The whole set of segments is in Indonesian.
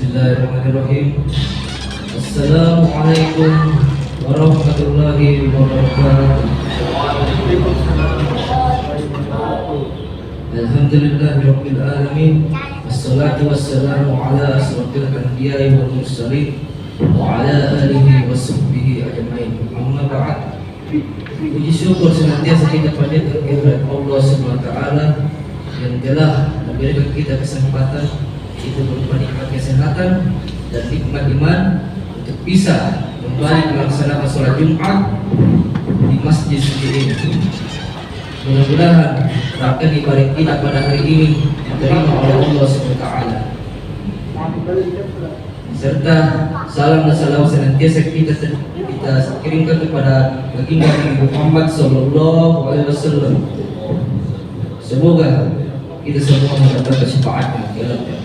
Bismillahirrahmanirrahim. Assalamualaikum warahmatullahi wabarakatuh. Alhamdulillahirabbil alamin. Wassalatu wassalamu ala asyrofil anbiya'i wal mursalin wa ala alihi washabbihi ajmain. Amma ba'd. Puji syukur senantiasa kita panjatkan kehadirat Allah Subhanahu wa taala yang telah memberikan kita kesempatan itu berupa nikmat kesehatan dan nikmat iman untuk bisa kembali melaksanakan sholat Jumat di masjid suci ini. Mudah-mudahan rangkaian ibadah kita pada hari ini diterima oleh Allah Subhanahu wa taala. Serta salam dan salawat senantiasa kita kirimkan kepada baginda Nabi Muhammad sallallahu alaihi wasallam. Semoga kita semua mendapatkan syafaatnya ya Allah.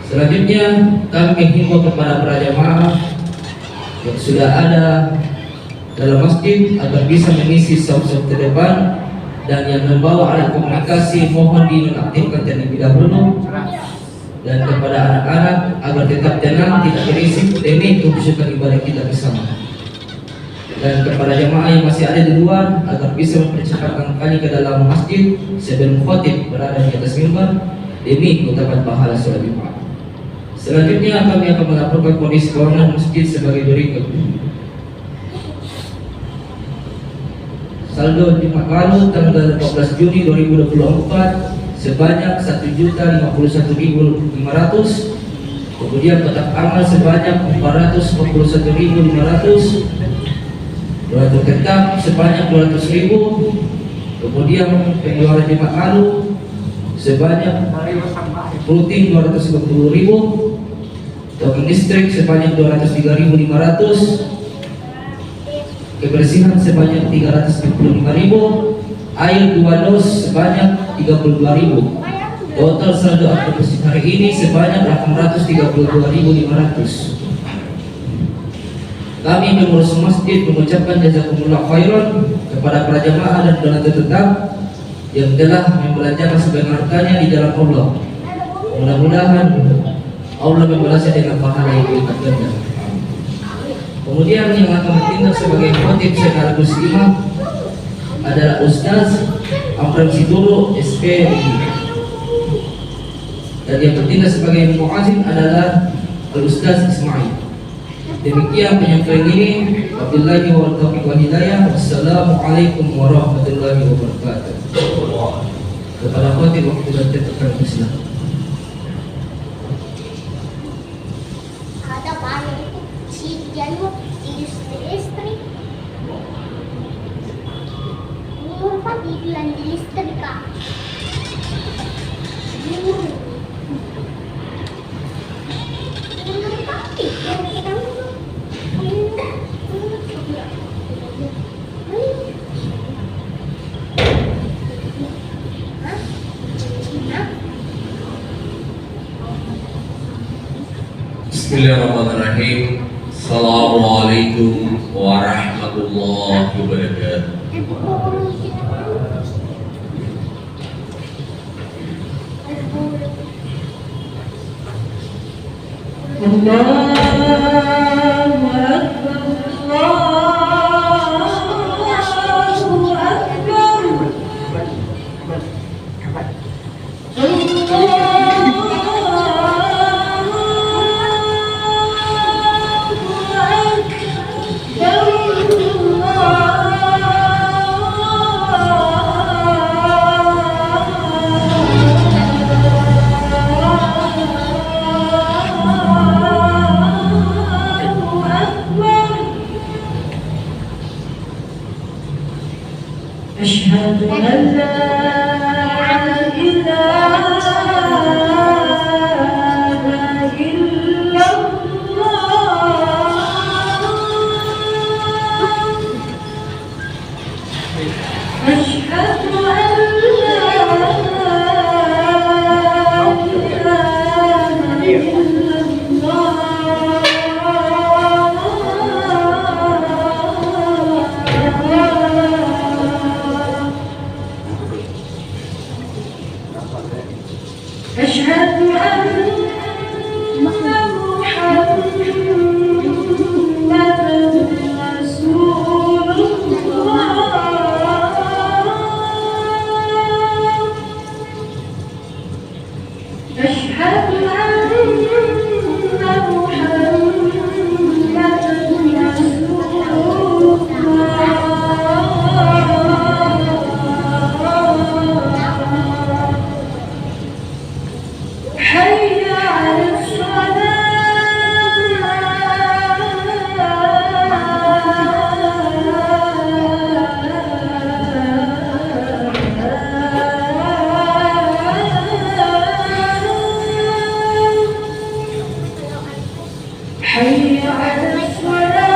Selanjutnya kami menghimbau kepada para jamaah yang sudah ada dalam masjid agar bisa mengisi saf-saf terdepan, dan yang membawa alat komunikasi mohon dinonaktifkan terlebih dahulu, dan kepada anak-anak agar tetap tenang, tidak berisik demi kehusukan ibadah kita bersama. Dan kepada jamaah yang masih ada di luar agar bisa mempercepatkan kali ke dalam masjid sebelum khotib berada di atas mimbar demi mendapat pahala sholat Jumat. Selanjutnya kami akan melaporkan kondisi keuangan masjid sebagai berikut. Saldo Jumat lalu tanggal 14 Juni 2024 sebanyak 1.051.500. Kemudian kotak amal sebanyak 441.500. Donatur tetap sebanyak 200.000. Kemudian pengeluaran Jumat lalu sebanyak rutin 250.000. Token listrik sebanyak 203.500, kebersihan sebanyak 355.000, air 2 dos sebanyak 32.000. Total saldo aktivitas hari ini sebanyak 832.500. Kami pengurus masjid mengucapkan jazakumullah khairan kepada para jamaah dan donatur tetap yang telah membelanjakan sebagian hartanya di jalan Allah. Mudah-mudahan Allah membalasnya dengan pahala yang berlipat ganda. Kemudian yang akan bertindak sebagai khotib sekaligus imam adalah Ustaz Amran Situro SPDI, dan yang bertindak sebagai muazzin adalah Ustaz Ismail. Demikian penyampaian ini. Wabillahi taufiq wal hidayah. Wassalamualaikum warahmatullahi wabarakatuh. Kepada khotib waktu dan tetapkan Islam. Dibilang di listrik kak. Bismillahirrahmanirrahim. Assalamualaikum warahmatullahi wabarakatuh. Allahu Akbar, Allahu Akbar. أشهد أن محمدا رسول الله حي على الصلاة حي على الصلاة حي على الفلاح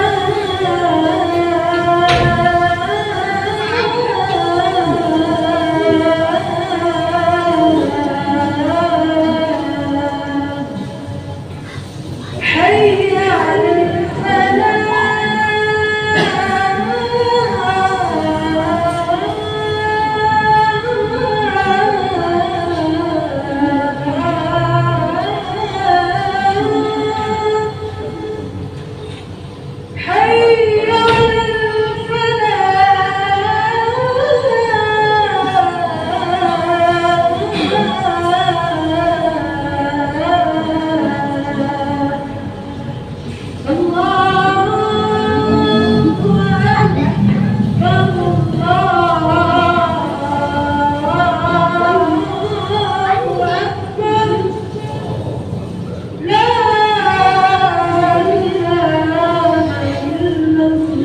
حي على الفلاح الله أكبر الله أكبر لا إله إلا الله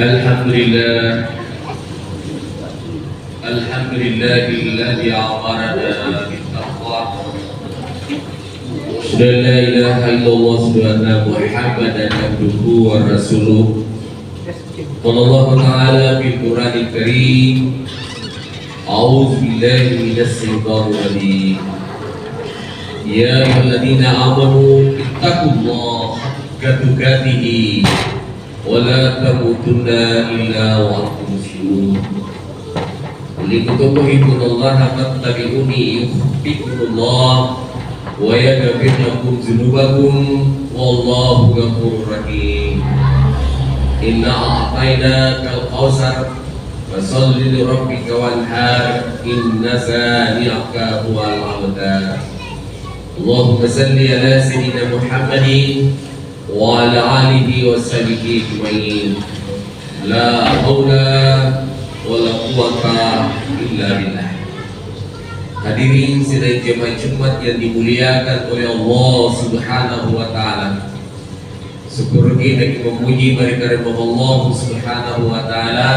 Alhamdulillah, Alhamdulillahilladzi amarana bittaqwa. La ilaha illallah subhanahu Muhammadan abduhu wa rasuluh. Qala ta'ala fil Qur'anil Karim. A'udzu billahi minasy syaithanir rajim. Ya ayyuhalladzina amanu ittaqullaha haqqa tuqatih wala tamutunna illa wa antum muslimun. Lillahi fattabi'uni yuhibbukumullah wa yaghfir lakum dzunubakum wallahu ghafurur rahim. Inna a'tainakal kautsar fasholli li rabbika wanhar inna shani'aka huwal abtar. Allahumma salli ala sayyidina Muhammadin wa ala alihi wa sahbihi ajma'in. La haula wa la quwwata illa billah. Hadirin sidang jemaah Jumat yang dimuliakan oleh Allah Subhanahu wa taala. Syukur kita memuji mereka Allah Subhanahu wa taala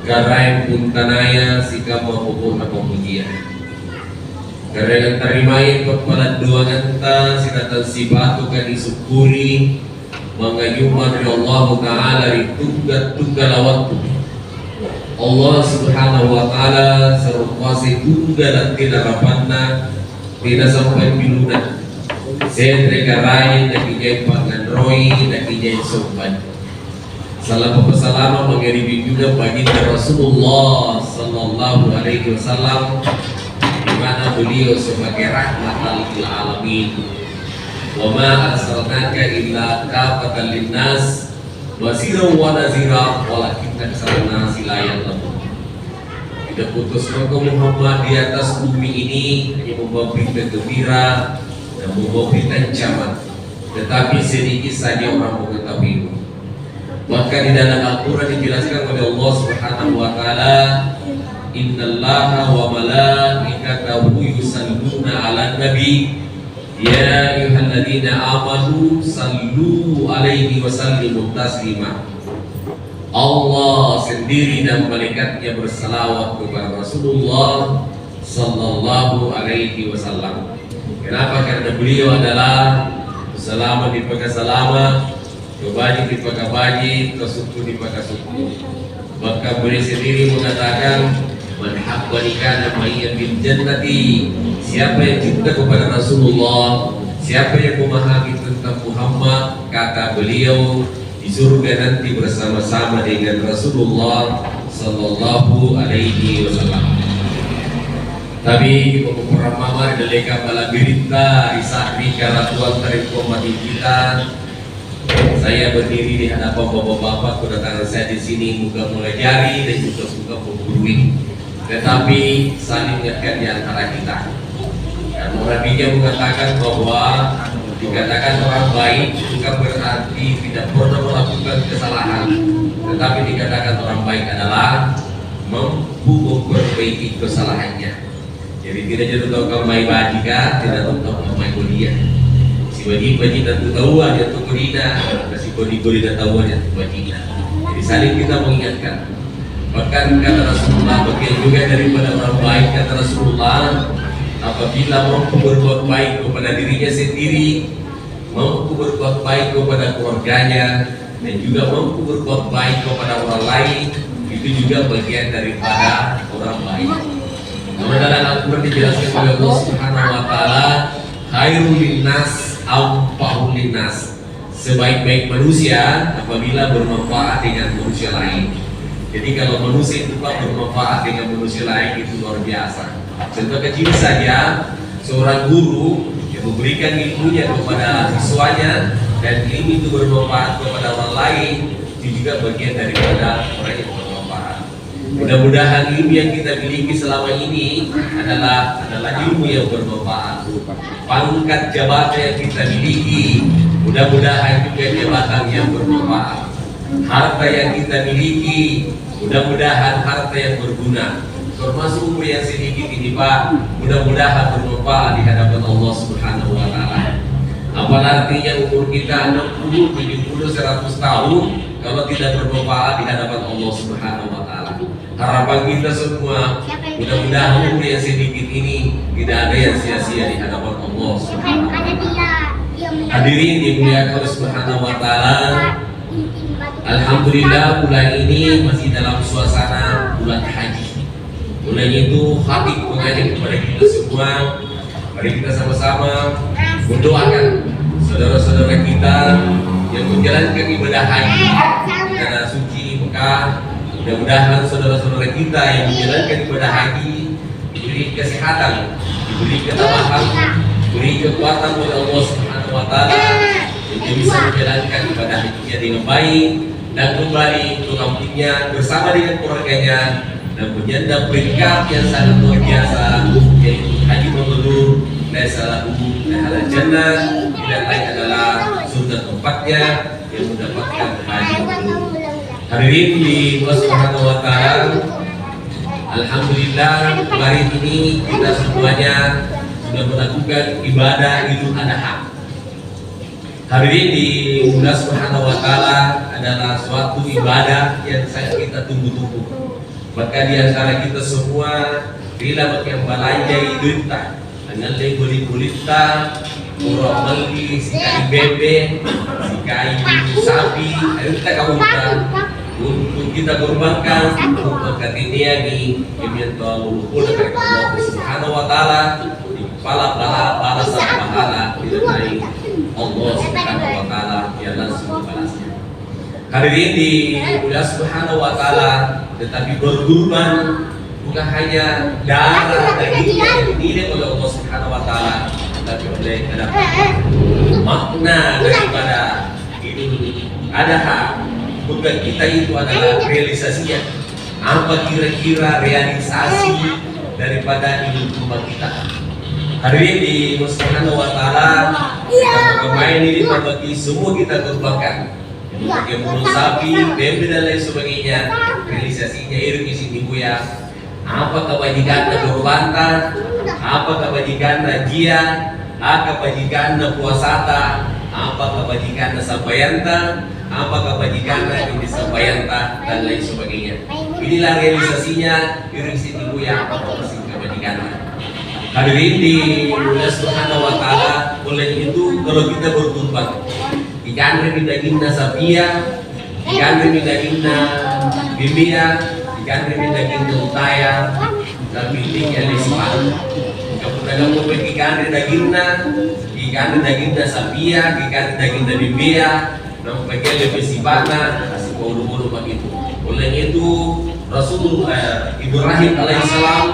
karena puntanaya sikap mahupun pemujian. Karena terimai kepada doa anta sikatan sifatu kan disyukuri mengayuman dari Allah taala di tunggal waktu. Allah Subhanahu wa taala sarupasi tunggal tidak rapanna tidak sampai bilunan. Sedre karai dan kijai panganroi dan kijai sopan. Salam pesalama mengiribi juga baginda Rasulullah sallallahu alaihi wasallam, di mana beliau sebagai rahmatan lil alamin. Wa ma arsalnaka illa kafatan linnas basiran wa nazira walakinna arsalna silayan lakum. Tidak putus engkau Muhammad di atas bumi ini hanya membawa berita gembira dan membawa berita ancaman, tetapi sedikit saja orang mengetahui. Bahkan di dalam Al-Quran dijelaskan oleh Allah Subhanahu wa taala, innallaha wa malaikatahu yusalluna 'alan nabi ya ayyuhalladzina amanu sallu 'alaihi wa sallimu taslima. Allah sendiri dan malaikatnya bersalawat kepada Rasulullah sallallahu alaihi wasallam. Kenapa? Karena beliau adalah selama dipakai selama, kebaji dipakai baji, kesuku dipakai suku. Maka beliau sendiri mengatakan, man habbani kana ma'iyya bil jannati. Siapa yang cinta kepada Rasulullah, siapa yang memahami tentang Muhammad, kata beliau, di surga nanti bersama-sama dengan Rasulullah sallallahu alaihi wasallam. Tapi beberapa mama daleka bala berita isari karatuan dari komati kita Saya berdiri di hadapan bapak-bapak kedatangan saya di sini bukan mengajari dan juga bukan menggurui, tetapi saling mengingatkan di antara kita. Dan orang bijak mengatakan bahwa dikatakan orang baik bukan berarti tidak pernah melakukan kesalahan, tetapi dikatakan orang baik adalah mampu memperbaiki kesalahannya. Jadi tidak jatuh tahu kamai bajika, tidak tahu kamai kuliah. Si wajib tentu tahu aja tuh kurina, si kodi tahu aja tuh wajib. Jadi saling kita mengingatkan. Bahkan kata Rasulullah, bagian juga daripada orang baik kata Rasulullah, apabila mampu berbuat baik kepada dirinya sendiri, mampu berbuat baik kepada keluarganya, dan juga mampu berbuat baik kepada orang lain, itu juga bagian daripada orang baik. Namun dalam Al-Quran dijelaskan oleh Allah Subhanahu wa Ta'ala, khairul linnas anfa'ul linnas. Sebaik-baik manusia apabila bermanfaat dengan manusia lain. Jadi kalau manusia itu bermanfaat dengan manusia lain itu luar biasa. Contoh kecil saja, seorang guru yang memberikan ilmunya kepada siswanya dan ilmu itu bermanfaat kepada orang lain, itu juga bagian daripada orang yang bermanfaat. Mudah-mudahan ilmu yang kita miliki selama ini adalah ilmu yang bermanfaat. Pangkat jabatan yang kita miliki, mudah-mudahan juga jabatan yang bermanfaat. Harta yang kita miliki, mudah-mudahan harta yang berguna. Termasuk umur yang sedikit ini Pak, mudah-mudahan bermanfaat di hadapan Allah Subhanahu wa Ta'ala. Apa artinya umur kita 60, 70, 100 tahun kalau tidak bermanfaat di hadapan Allah Subhanahu wa Ta'ala? Harapan kita semua, mudah-mudahan umur yang sedikit ini tidak ada yang sia-sia di hadapan Allah Subhanahu wa Ta'ala. Hadirin dimuliakan Allah Subhanahu wa Ta'ala. Alhamdulillah bulan ini masih dalam suasana bulan haji. Bulan itu khatib mengajak kepada kita semua. Mari kita sama-sama mendoakan saudara-saudara kita yang menjalankan ibadah haji di tanah suci Mekah. Mudah-mudahan saudara-saudara kita yang menjalankan ibadah haji diberi kesehatan, diberi ketabahan, diberi kekuatan oleh Allah Subhanahu wa Ta'ala untuk bisa menjalankan ibadah hajinya dengan baik dan kembali ke kampungnya bersama dengan keluarganya dan menyandang peringkat yang sangat luar biasa, yaitu haji mabrur, laisa lahu halal jannah, tidak lain adalah surga tempatnya yang mendapatkan haji mabrur. Hadirin di Allah Subhanahu wa Ta'ala, alhamdulillah hari ini kita semuanya sudah melakukan ibadah Idul Adha. Hadirin di Allah Subhanahu wa Ta'ala adalah suatu ibadah yang sangat kita tunggu-tunggu. Maka di antara kita semua bila makin balanja idunta dengan legoli kulita kurang meli sikai bebe sikai sapi ayo kita kaumkan untuk kita korbankan untuk katinia di kementerian luhur dari Allah Subhanahu wa Ta'ala di pahala sang pahala dari Allah Subhanahu wa Ta'ala yang langsung balasnya. Hadirin di Allah Subhanahu wa Ta'ala, tetapi berkorban bukan hanya darah dagingnya yang dinilai oleh Allah Subhanahu wa Ta'ala, tetapi oleh makna daripada Idul Adha. Bukan kita itu adalah realisasinya. Apa kira-kira realisasi daripada Idul Kurban kita? Hadirin di Allah Subhanahu wa Ta'ala, kemarin ini berbagi semua kita korbankan. Yang bunuh sapi, bebek dan lain sebagainya, realisasinya iring isi minggu ya. Apa kebajikan berbanta, apa kebajikan jia, apa kebajikan puasata, apa kebajikan sabayanta, apa kebajikan ini sabayanta dan lain sebagainya. Inilah realisasinya iring isi minggu ya, apa kebajikan. Hadirin di Allah Subhanahu wa Ta'ala, oleh itu kalau kita berkorban ikan rin dagingna sapia, ikan rin dagingna bimbia, ikan rin dagingna utaya, dan pilihnya lesipan. Kemudian kamu ikan rin dagingna sapia, ikan rin dagingna bimbia, dan bagian lebih sipana, kasih bolu-bolu begitu. Oleh itu Rasulullah Ibrahim alaihissalam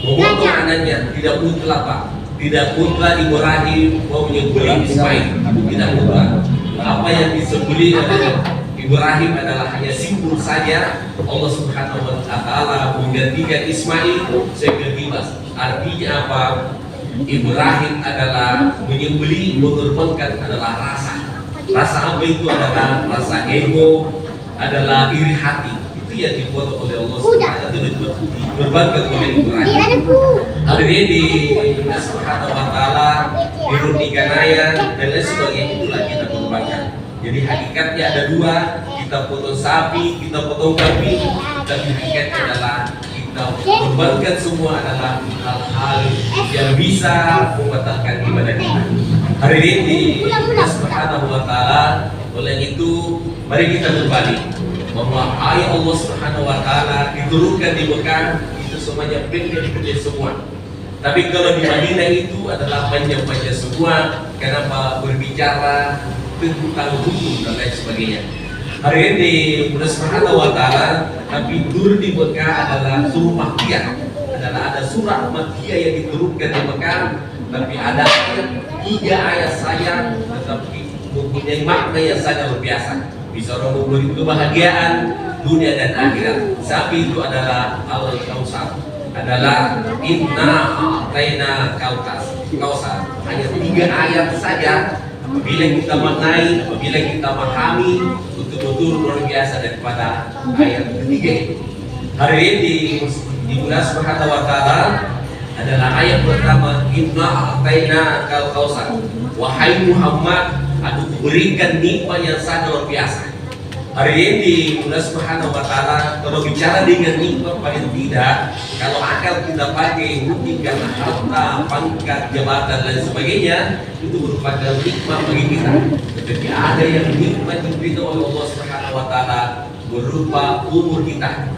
memotong anaknya tidak mutlak Pak. Tidak mutlak Ibrahim mau menyembelih Ismail, tidak mutlak. apa yang disembelih oleh Ibrahim adalah hanya simbol saja. Allah Subhanahu wa taala menggantikan Ismail sebagai Gibas. Artinya apa? Ibrahim adalah menyembelih, mengorbankan adalah rasa. Rasa apa itu? Adalah rasa ego, adalah iri hati. Itu yang dibuat oleh Allah Subhanahu wa taala, dikorbankan oleh Ibrahim. Hadirin di Allah Subhanahu wa taala, dirunikan ayat dan lain sebagainya, itulah kita korbankan. Jadi hakikatnya ada dua, kita potong sapi, kita potong kambing, tapi hakikatnya adalah kita korbankan semua adalah hal-hal yang bisa membatalkan ibadah kita. Hari ini Allah Subhanahu wa taala, oleh itu mari kita berbalik bahwa ayat Allah Subhanahu wa taala diturunkan di Mekah itu semuanya pendek-pendek semua. Tapi kalau di Madinah itu adalah panjang-panjang semua. Kenapa? Berbicara tentang hukum dan lain sebagainya. Hari ini Allah Subhanahu wa taala tapi turun di Mekah adalah surah Makkiyah. Ada surah Makkiyah yang diturunkan di Mekah, tapi ada tiga ayat saja tetapi mempunyai makna yang sangat luar biasa. Bisa orang memberi kebahagiaan dunia dan akhirat. Sapi itu adalah al-Kautsar, adalah inna a'taina kautsar. Hanya tiga ayat saja. Apabila kita maknai, apabila kita pahami, betul-betul luar biasa daripada ayat ketiga itu. Hari ini di Allah Subhanahu wa taala adalah ayat pertama, inna a'taina kautsar. Wahai Muhammad, aku berikan nikmat yang sangat luar biasa. Hari ini Allah Subhanahu wa taala kalau bicara dengan nikmat paling tidak, kalau akal kita pakai mungkin karena harta, pangkat, jabatan dan sebagainya, itu merupakan nikmat bagi kita. Tetapi ada yang nikmat diberikan oleh Allah Subhanahu wa taala berupa umur kita.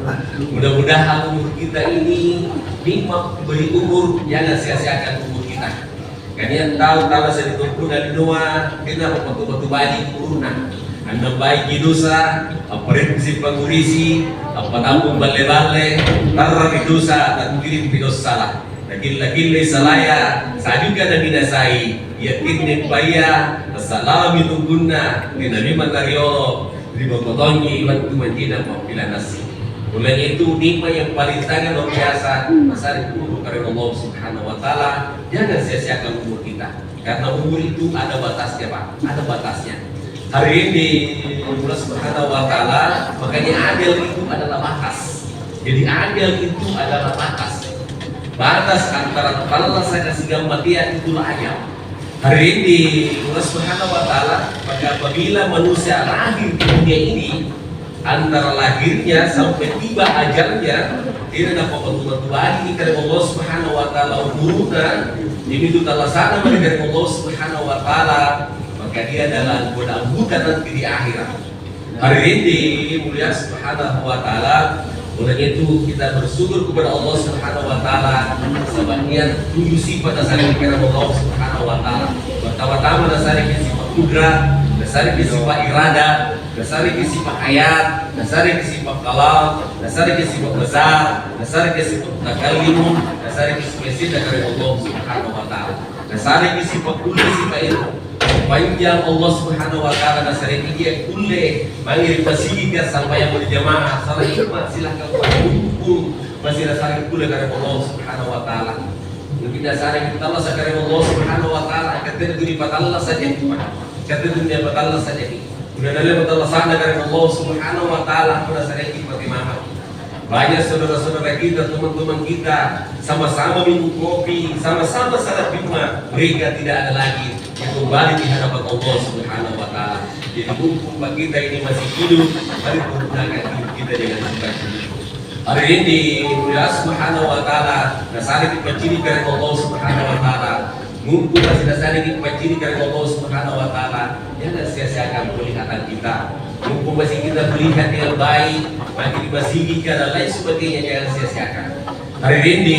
Mudah-mudahan umur kita ini nikmat beri umur, jangan sia-siakan umur kita. Kalian tahu kalau saya ditunggu dari doa, kita batu-batu baju kuruna. Anda baik di dosa, apa prinsip pengurisi, apa tampung bale-bale, taruh di dosa dan kirim di dosa salah. Lagi-lagi salaya, sajuka dan dinasai, yakin paya, assalamu tungguna, dinarima tariolo, riba kotongi, waktu menjina pila nasi. Mulai itu nikmat yang paling sangat luar biasa, masa itu karena Allah Subhanahu wa taala, jangan sia-siakan umur kita. Karena umur itu ada batasnya, Pak, ada batasnya. Hari ini Allah Subhanahu wa taala, makanya adil itu adalah batas. Jadi adil itu adalah batas. Batas antara kepala saya kasih kematian itulah ajal. Hari ini Allah Subhanahu wa taala, maka apabila manusia lahir di dunia ini, antara lahirnya sampai tiba ajalnya tidak dapat berbuat karena Allah Subhanahu wa taala umurna ini itu telah sana dari Allah Subhanahu wa taala, maka dia adalah budak nanti di akhirat. Hari ini mulia Subhanahu wa taala, oleh itu kita bersyukur kepada Allah Subhanahu wa taala sebabnya 7 sifat dasar karena Allah Subhanahu wa taala. Pertama-tama dasar sifat kudrat, dasar sifat irada, dasar sifat ayat, dasar sifat kalam, dasar sifat besar, dasar sifat takallim, dasar sifat dari Allah Subhanahu wa taala. Dasar sifat kulli sifat itu panjang Allah Subhanahu wa taala dasar dia kulle manggil pasiga sampai yang berjamaah salah hikmat silahkan hukum masih dasar kulle karena Allah Subhanahu wa taala. Lebih dasar kita Allah karena Allah Subhanahu wa taala kata dunia Allah saja kata dunia Allah saja sudah dalam Allah sana karena Allah Subhanahu wa taala pada dasar hikmat imam. Banyak saudara-saudara kita, teman-teman kita sama-sama minum kopi, sama-sama salat Jumat, mereka tidak ada lagi yang kembali di hadapan Allah Subhanahu wa taala. Jadi mumpung kita ini masih hidup, mari menggunakan hidup kita dengan baik. Hari ini Allah Subhanahu wa taala dasar kita ciri karena Allah Subhanahu wa taala. Mumpung masih dasar kita ciri karena Allah Subhanahu wa taala, jangan sia-siakan penglihatan kita. Mumpung masih kita melihat dengan baik, makin dibasihi dan lain sebagainya, jangan sia-siakan. Hari ini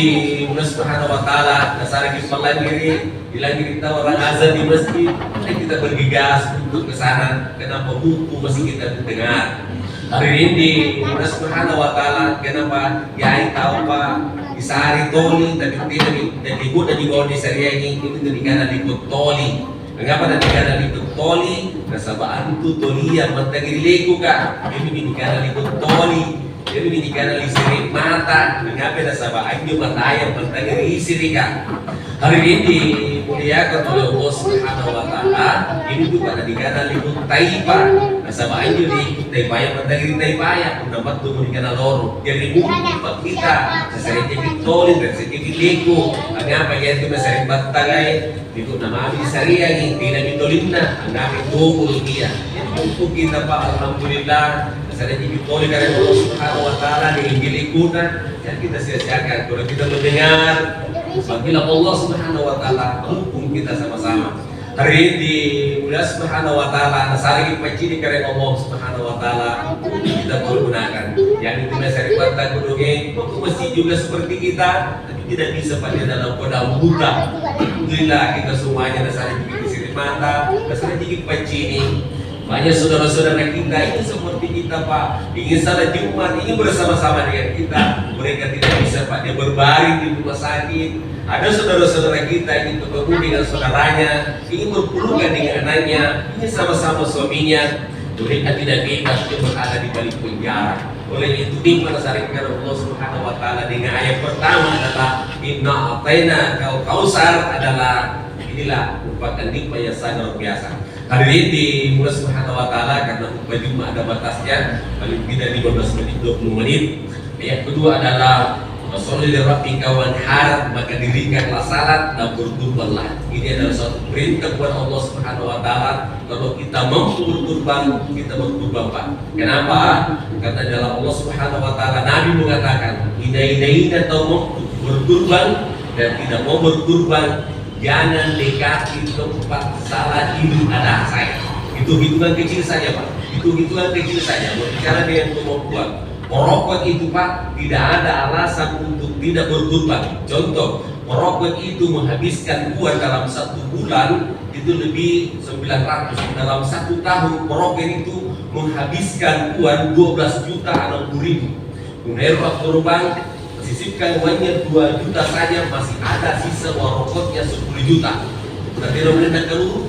Allah Subhanahu wa taala dasar kita melangiri kita orang azan di masjid, kita bergegas untuk ke sana. Kenapa mumpung masih kita dengar? Hari ini Allah Subhanahu wa taala kenapa yai tahu Pak bisa hari toli tapi tidak dan ikut dan di bawah di syariah ini itu ketika di toli. Mengapa nanti kana itu toli nasabaan tu tolia matagiri leku ka ini kana itu toli ini kana lisiri mata mengapa nasabaan itu mataya matagiri isiri ka hari ini dimuliakan oleh Allah Subhanahu wa taala ini tuh pada dikana liku taipa nasabaan itu di taipa yang matagiri taipa ya dapat tuh dikana loro jadi bukan kita sesering jadi toli dan sedikit leku mengapa ya itu sering batagai itu nama Abi Syariah ini tidak ditolimna anda itu dia untuk kita Pak alhamdulillah saya ditolong dari Allah Subhanahu wa taala di Injil ikutan yang kita sia-siakan kalau kita mendengar apabila Allah Subhanahu wa taala hukum kita sama-sama hari ini Allah Subhanahu wa taala nasari pacini karena Allah Subhanahu wa taala kita pergunakan yang itu nasari kata kuduge masih juga seperti kita tapi tidak bisa pada dalam kodam buta alhamdulillah kita semuanya nasari dikit mata nasari dikit pacini banyak saudara-saudara kita ini seperti kita Pak ingin salat Jumat ingin bersama-sama dengan kita mereka tidak bisa Pak dia berbaring di rumah sakit ada saudara-saudara kita ingin bertemu dengan saudaranya ingin berpelukan dengan anaknya ingin sama-sama suaminya mereka tidak bebas dia berada di balik penjara oleh itu dimana saringkan Allah Subhanahu wa taala dengan ayat pertama adalah inna ataina kal kausar adalah inilah merupakan nikmat yang sangat luar biasa. Hari ini Allah Subhanahu wa taala karena Jumat ada batasnya paling tidak 15 menit 20 menit. Yang kedua adalah Sholli li rabbika wanhar maka dirikanlah salat dan berkurbanlah. Ini adalah suatu perintah buat Allah Subhanahu wa taala kalau kita mampu berkurban kita berkurban Pak. Kenapa? Karena dalam Allah Subhanahu wa taala Nabi mengatakan ina atau berkurban dan tidak mau berkurban jangan dekati tempat salat idul adha saya. Itu hitungan kecil saja Pak. Itu hitungan kecil saja. Berbicara dengan kemampuan. Merokok itu Pak tidak ada alasan untuk tidak berkurban. Contoh, merokok itu menghabiskan uang dalam 1 bulan itu lebih 900. Dalam 1 tahun merokok itu menghabiskan uang 12 juta 60 ribu. Kemudian kurban sisipkan uangnya 2 juta saja masih ada sisa uang rokoknya 10 juta. Kita tidak boleh keluar,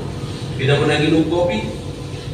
tidak boleh minum kopi,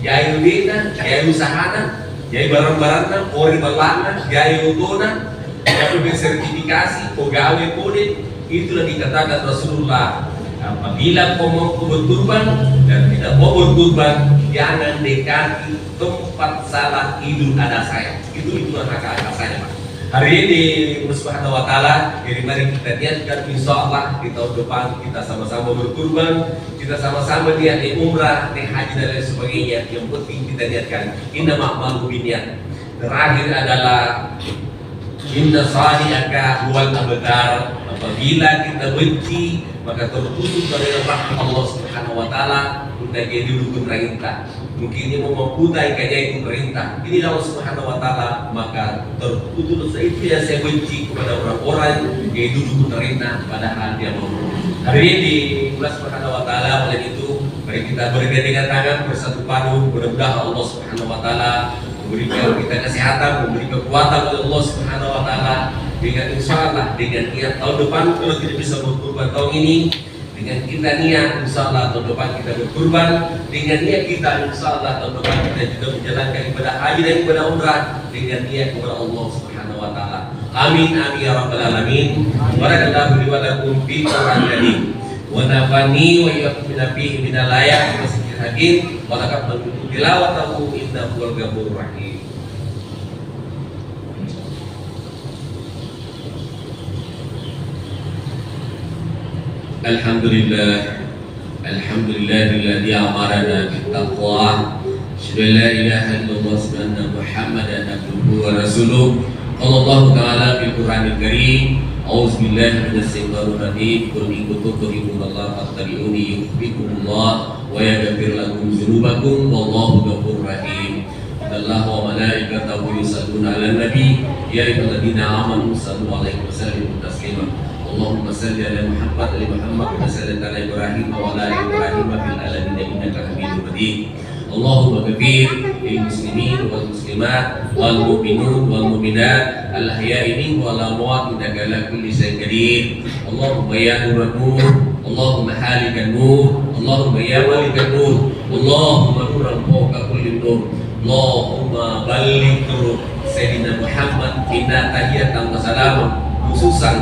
jaya bina, jaya usahana, jaya barang-barangna, ori balana, jaya utona, jaya bersertifikasi, pegawai kode, itulah dikatakan Rasulullah. Apabila kau mau berkurban dan tidak mau berkurban, jangan dekati tempat salat idul adha saya. Itu akal saya Pak. Hari ini Allah Subhanahu wa taala mari kita niatkan insyaallah di tahun depan kita sama-sama berkurban, kita sama-sama niat di umrah, di haji dan lain sebagainya. Yang penting kita niatkan inna ma'malu binniyat. Terakhir adalah inna sadiaka huwal abtar. Apabila kita benci maka terputus dari rahmat Allah Subhanahu wa taala kita jadi rukun perintah. Mungkin dia mau memputai kaya itu perintah. Ini Allah Subhanahu wa taala maka terputus itu yang saya benci kepada orang-orang yaitu rukun perintah padahal dia mau. Hari ini Allah Subhanahu wa taala oleh itu mari kita bergandengan tangan bersatu padu mudah-mudahan Allah Subhanahu wa taala memberikan kita kesehatan, memberi kekuatan oleh Allah Subhanahu wa taala dengan insyaallah dengan niat tahun depan kalau tidak bisa berkurban tahun ini dengan kita niat insyaallah tahun depan kita berkurban dengan niat kita insyaallah tahun depan kita juga menjalankan ibadah haji dan ibadah umrah dengan niat kepada Allah Subhanahu wa taala. Amin amin ya rabbal alamin. Barakallahu li wa lakum fi Qur'anil wa nafani wa yu'minu bihi min al-ayati wa sikril hakim wa laqad tilawatahu innahu wal ghafurur rahim. Alhamdulillah alladzi amarana bittaqwa asyhadu an la ilaha illallah wa anna muhammadan abduhu wa rasuluh. Qala ta'ala fil Qur'anil Karim a'udzu billahi minasy syaithanir rajim qul in kuntum tuhibbunallaha fattabi'uni yuhibbukumullah wa yaghfir lakum dzunubakum wallahu ghafurur rahim. Allahu wa malaikatahu yusalluna 'alan nabi ya ayyuhalladzina amanu sallu 'alaihi wa sallimu taslima. Allahumma salli ala Muhammad wa salli ala Ibrahim wa ala Ibrahim fil alamin innaka Hamidum Majid. Allahumma ghfir lil muslimin wal muslimat wal mu'minun wal mu'minat al ahya'i minhum wal amwat innaka ala kulli syai'in qadir. Allahumma ya nur nur, Allahumma halikan nur, Allahumma ya malikan nur, Allahumma nuran fawqa kulli nur, Allahumma balligh Sayyidina Muhammad minna tahiyatan wa salaman, khususan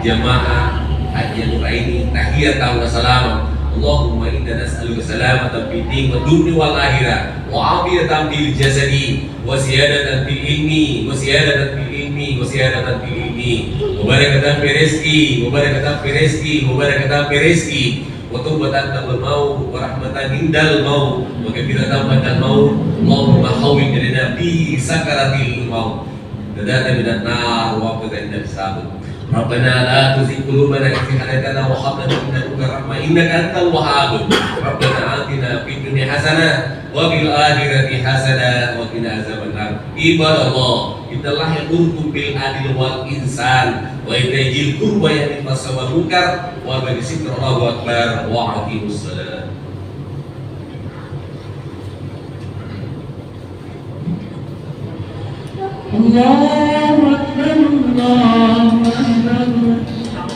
jamaah Haji Nur Aini tahiyatan wa salaman. Allahumma inna nas'aluka salamatan fid din wa dunya wal akhirah wa afiyatan fil jasadi wa ziyadatan fil ilmi wa ziyadatan fil ilmi wa ziyadatan fil ilmi wa barakatan fil rizqi wa barakatan fil rizqi wa barakatan fil rizqi wa tawbatan qabla maut wa rahmatan indal maut wa kafiratan ba'dal maut. Allahumma hawwin lana fi sakaratil maut dadana minan nar wa qadana sabun. Rabbana la tuzigh qulubana idh hadaytana wa hab lana min ladunka rahmah innaka antal wahhab. Rabbana atina fid dunya hasanah wa fil akhirati hasanah wa qina azabannar. Ibadallah, innallaha ya'murukum bil adli wal ihsan wa ita'i dzil qurba wa yanha 'anil munkar wa ba'da dzikri Allahu akbar wa aqimus shalah. الله أكبر الله أكبر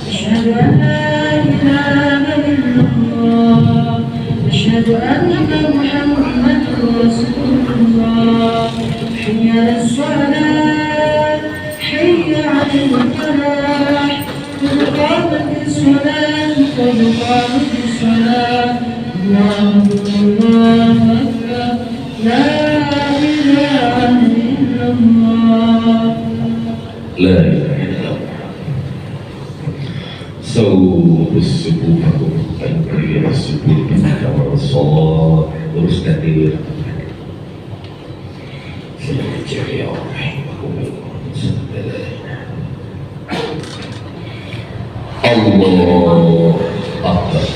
أشهد أن لا إله إلا الله أشهد أن محمدا رسول الله حي على الصلاة حي على الفلاح قد قامت الصلاة قد قامت الصلاة الله أكبر لا إله إلا الله لا إله إلا الله. سووا الصفوفكم الكريم الصفوف كما الصلاة terus hadir selamat ceria Allah Akbar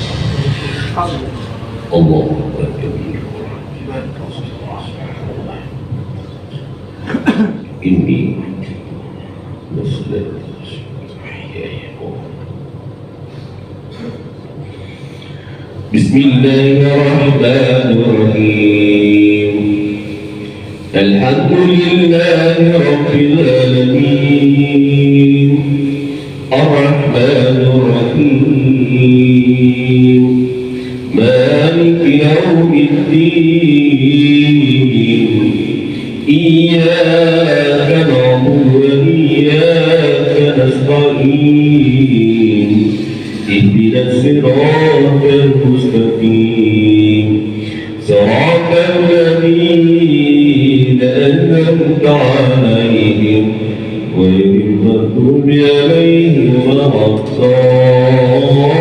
Allah Akbar ini muslim Bismillahirrahmanirrahim. Alhamdulillahi rabbil alamin. Ar-Rahmanir Rahim. Maliki yaumiddin. Iyyaka na'budu wa iyyaka nasta'in. اهدنا الصراط المستقيم صراط الذين أنعمت عليهم غير المغضوب عليهم ولا الضالين.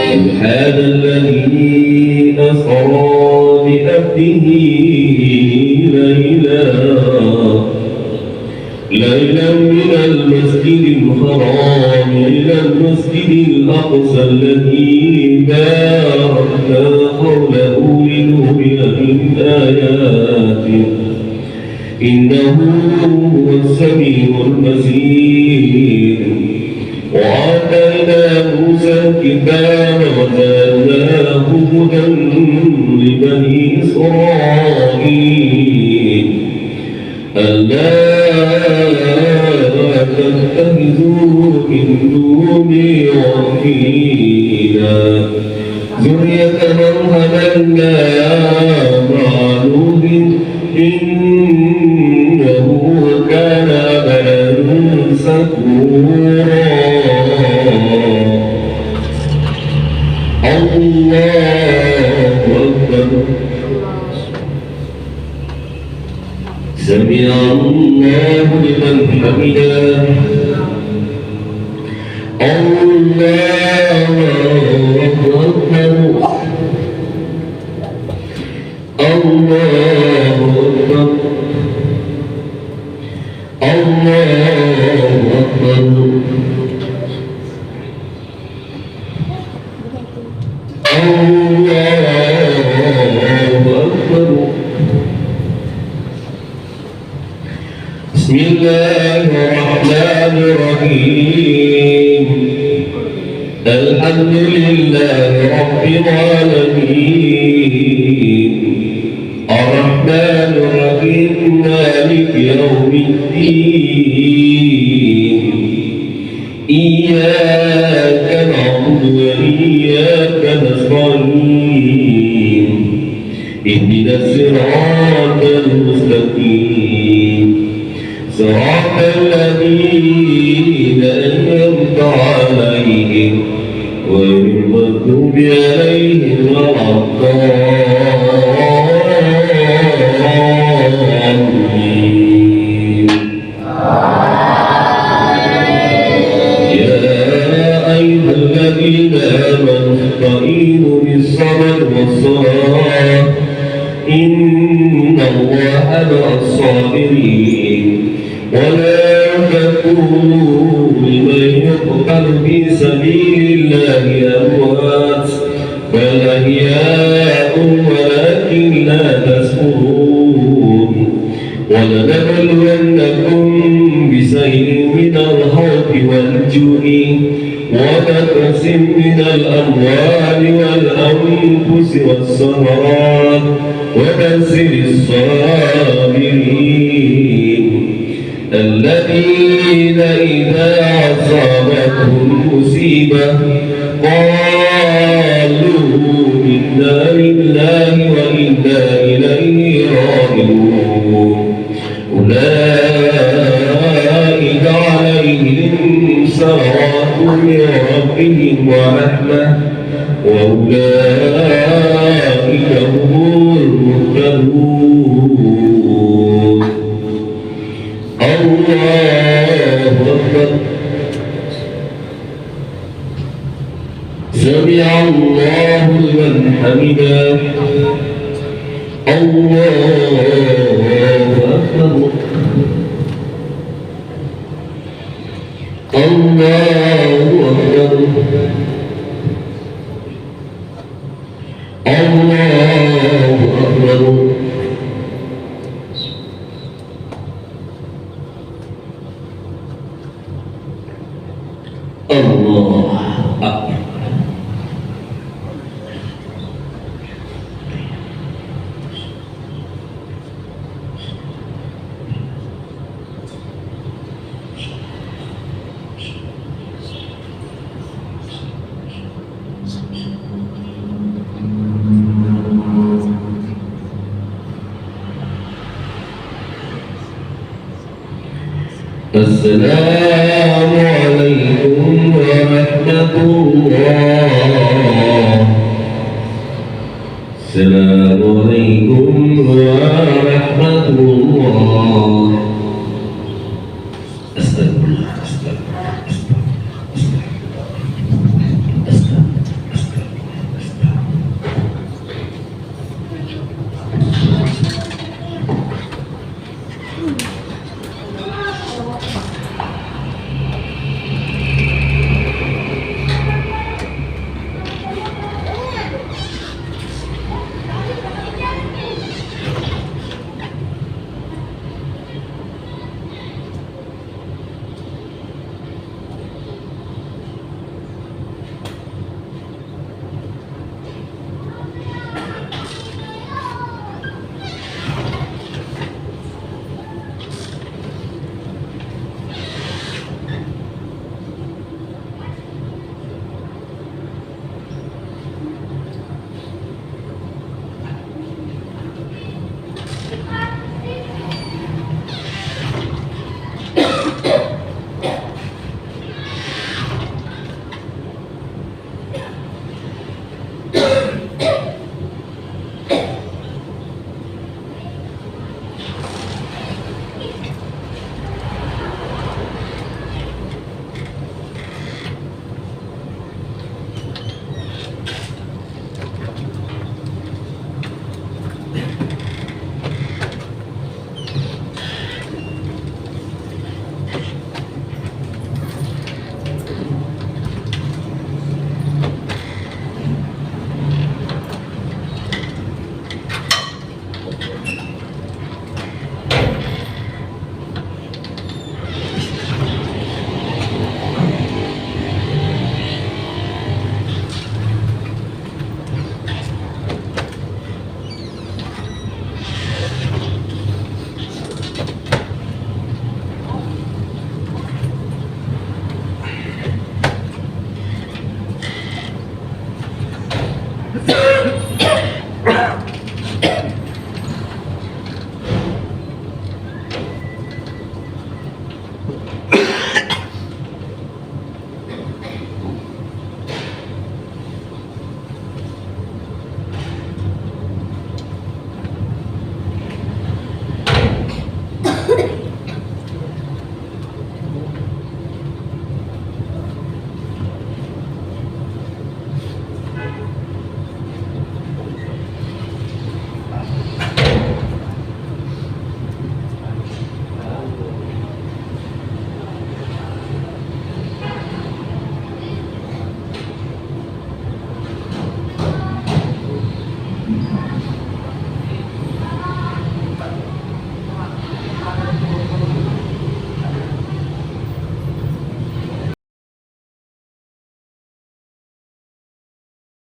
سبحان الذي أسرى بأبده ليلا من المسجد الحرام إلى المسجد الأقصى الذي باركنا حوله لنريه من آياته إنه هو السميع البصير. وآتينا موسى الكتاب وجعلناه هدى لبني إسرائيل ألا تتخذوا من دوني وكيلا ذرية من حملنا مع نوح إنه كان عبدا شكورا. الله أكبر. سمع الله لمن حمده. الله أكبر. الله أكبر. الله أكبر. بسم الله الرحمن الرحيم. الحمد لله رب العالمين. الرحمن الرحيم مالك يوم الدين إياك نعبد وإياك نستعين اهدنا الصراط المستقيم صراط الذين أنعمت عليهم غير المغضوب عليهم ولا الضالين. يا أيها الذين آمنوا استعينوا بالصبر والصلاة إن الله مع الصابرين ولا تكونوا لمن يقتل في سبيل الله أموات بل أحياء ولكن لا تشعرون ولنبلونكم بشيء من الخوف والجوع ونقص من الأموال والأنفس والثمرات وبشر الصابرين الذين إذا أصابتهم مصيبة قالوا إنا لله وإنا إليه راجعون أولئك عليهم صلوات من ربهم ورحمة وأولئك هم المهتدون. الله أكبر. سمع الله لمن حمده. الله أكبر. الله أكبر. الله أكبر. الله أكبر. السلام عليكم ورحمة الله. السلام عليكم ورحمة الله. أستغفرullah.